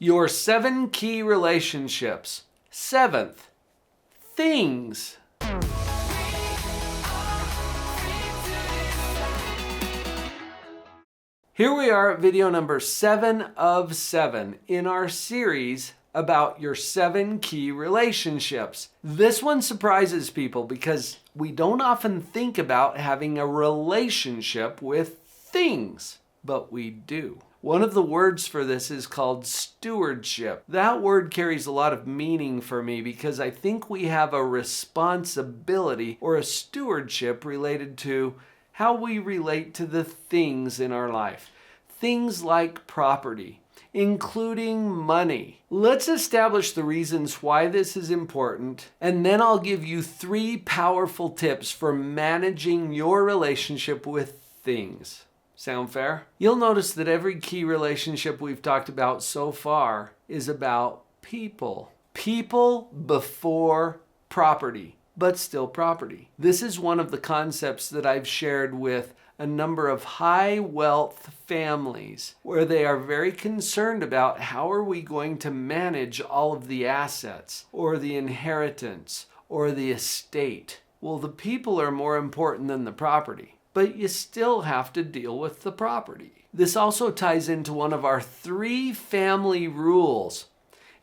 Your 7 key relationships. 7th, things. Here we are at video number 7 of 7 in our series about your 7 key relationships. This one surprises people because we don't often think about having a relationship with things, but we do. One of the words for this is called stewardship. That word carries a lot of meaning for me because I think we have a responsibility or a stewardship related to how we relate to the things in our life. Things like property, including money. Let's establish the reasons why this is important, and then I'll give you 3 powerful tips for managing your relationship with things. Sound fair? You'll notice that every key relationship we've talked about so far is about people. People before property, but still property. This is one of the concepts that I've shared with a number of high wealth families where they are very concerned about how are we going to manage all of the assets or the inheritance or the estate. Well, the people are more important than the property, but you still have to deal with the property. This also ties into one of our 3 family rules.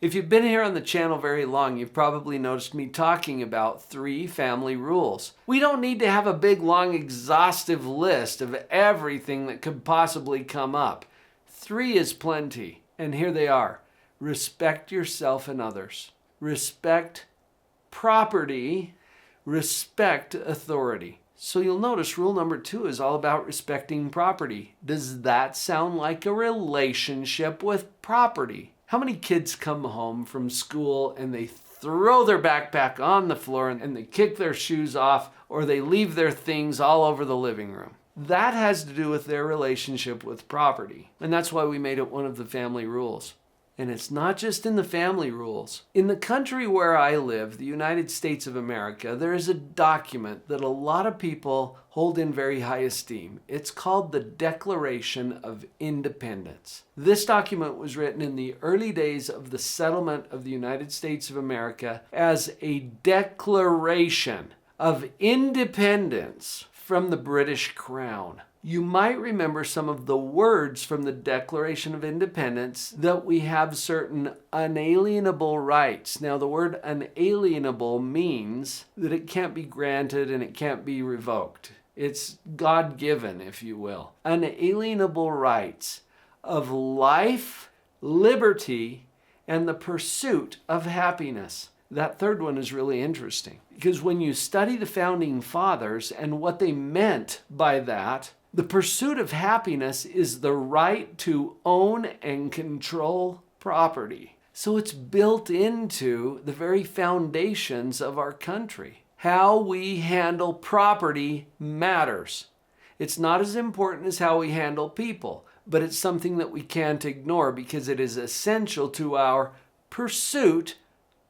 If you've been here on the channel very long, you've probably noticed me talking about 3 family rules. We don't need to have a big, long, exhaustive list of everything that could possibly come up. 3 is plenty, and here they are. Respect yourself and others. Respect property. Respect authority. So you'll notice rule number 2 is all about respecting property. Does that sound like a relationship with property? How many kids come home from school and they throw their backpack on the floor and they kick their shoes off or they leave their things all over the living room? That has to do with their relationship with property. And that's why we made it one of the family rules. And it's not just in the family rules. In the country where I live, the United States of America, there is a document that a lot of people hold in very high esteem. It's called the Declaration of Independence. This document was written in the early days of the settlement of the United States of America as a declaration of independence from the British Crown. You might remember some of the words from the Declaration of Independence that we have certain unalienable rights. Now, the word unalienable means that it can't be granted and it can't be revoked. It's God-given, if you will. Unalienable rights of life, liberty, and the pursuit of happiness. That third one is really interesting because when you study the founding fathers and what they meant by that, the pursuit of happiness is the right to own and control property. So it's built into the very foundations of our country. How we handle property matters. It's not as important as how we handle people, but it's something that we can't ignore because it is essential to our pursuit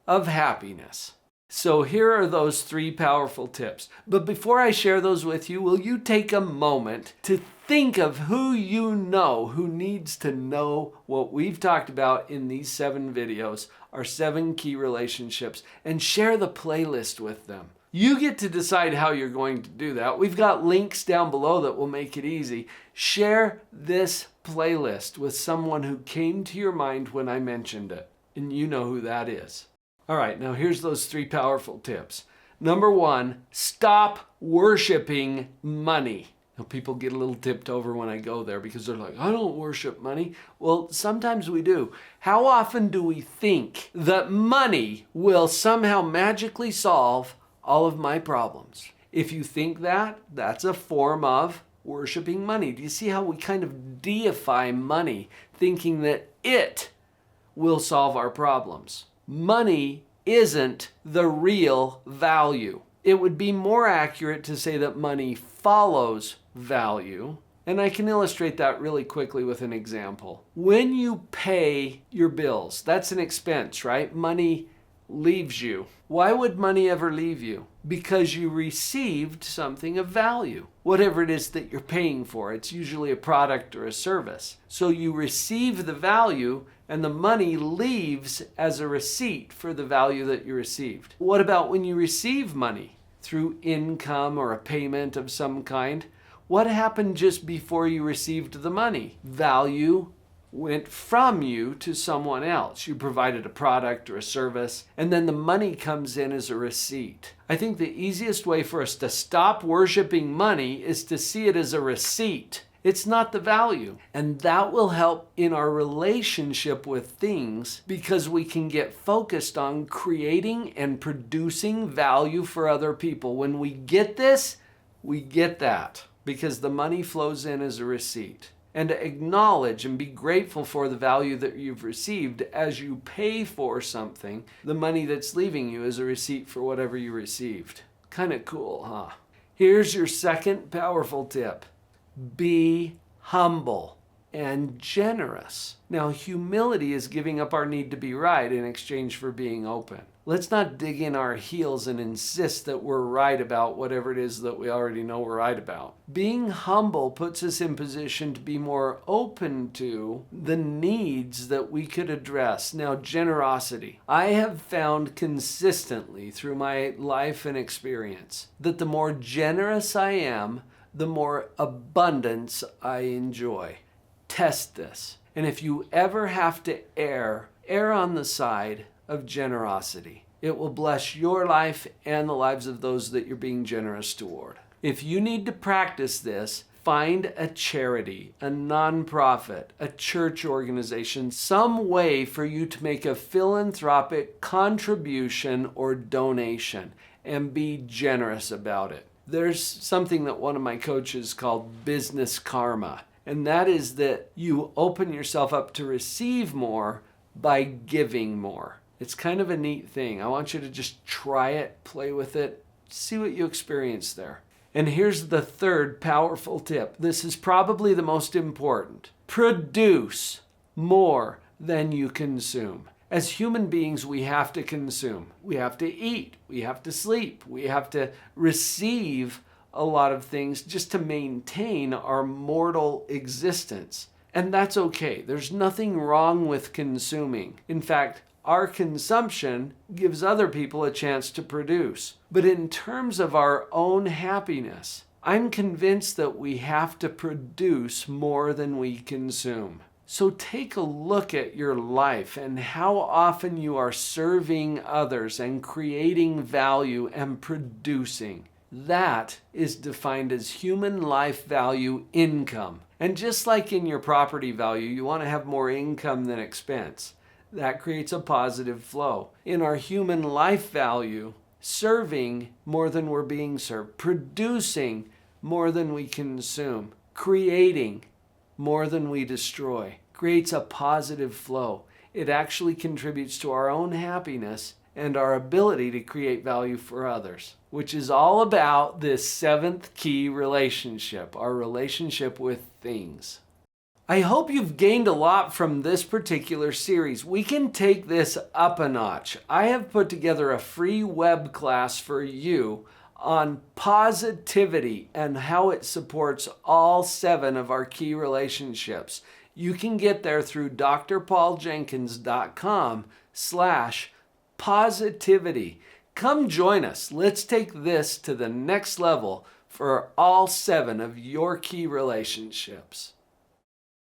of happiness. So here are those 3 powerful tips. But before I share those with you, will you take a moment to think of who you know who needs to know what we've talked about in these 7 videos, our 7 key relationships, and share the playlist with them. You get to decide how you're going to do that. We've got links down below that will make it easy. Share this playlist with someone who came to your mind when I mentioned it, and you know who that is. All right, now here's those 3 powerful tips. Number 1, stop worshiping money. Now, people get a little tipped over when I go there because they're like, I don't worship money. Well, sometimes we do. How often do we think that money will somehow magically solve all of my problems? If you think that, that's a form of worshiping money. Do you see how we kind of deify money, thinking that it will solve our problems? Money isn't the real value. It would be more accurate to say that money follows value. And I can illustrate that really quickly with an example. When you pay your bills, that's an expense, right? Money leaves you. Why would money ever leave you? Because you received something of value. Whatever it is that you're paying for, it's usually a product or a service. So you receive the value and the money leaves as a receipt for the value that you received. What about when you receive money through income or a payment of some kind? What happened just before you received the money? Value went from you to someone else. You provided a product or a service, and then the money comes in as a receipt. I think the easiest way for us to stop worshiping money is to see it as a receipt. It's not the value. And that will help in our relationship with things because we can get focused on creating and producing value for other people. When we get this, we get that because the money flows in as a receipt. And to acknowledge and be grateful for the value that you've received as you pay for something, the money that's leaving you is a receipt for whatever you received. Kind of cool, huh? Here's your second powerful tip. Be humble and generous. Now, humility is giving up our need to be right in exchange for being open. Let's not dig in our heels and insist that we're right about whatever it is that we already know we're right about. Being humble puts us in position to be more open to the needs that we could address. Now, generosity. I have found consistently through my life and experience that the more generous I am, the more abundance I enjoy. Test this. And if you ever have to err on the side of generosity. It will bless your life and the lives of those that you're being generous toward. If you need to practice this, find a charity, a nonprofit, a church organization, some way for you to make a philanthropic contribution or donation and be generous about it. There's something that one of my coaches called business karma, and that is that you open yourself up to receive more by giving more. It's kind of a neat thing. I want you to just try it, play with it, see what you experience there. And here's the third powerful tip. This is probably the most important. Produce more than you consume. As human beings, we have to consume. We have to eat. We have to sleep. We have to receive a lot of things just to maintain our mortal existence. And that's okay. There's nothing wrong with consuming. In fact, our consumption gives other people a chance to produce. But in terms of our own happiness, I'm convinced that we have to produce more than we consume. So take a look at your life and how often you are serving others and creating value and producing. That is defined as human life value income. And just like in your property value, you want to have more income than expense. That creates a positive flow. In our human life value, serving more than we're being served, producing more than we consume, creating more than we destroy, creates a positive flow. It actually contributes to our own happiness and our ability to create value for others, which is all about this seventh key relationship, our relationship with things. I hope you've gained a lot from this particular series. We can take this up a notch. I have put together a free web class for you on positivity and how it supports all 7 of our key relationships. You can get there through drpauljenkins.com/positivity. Come join us. Let's take this to the next level for all 7 of your key relationships.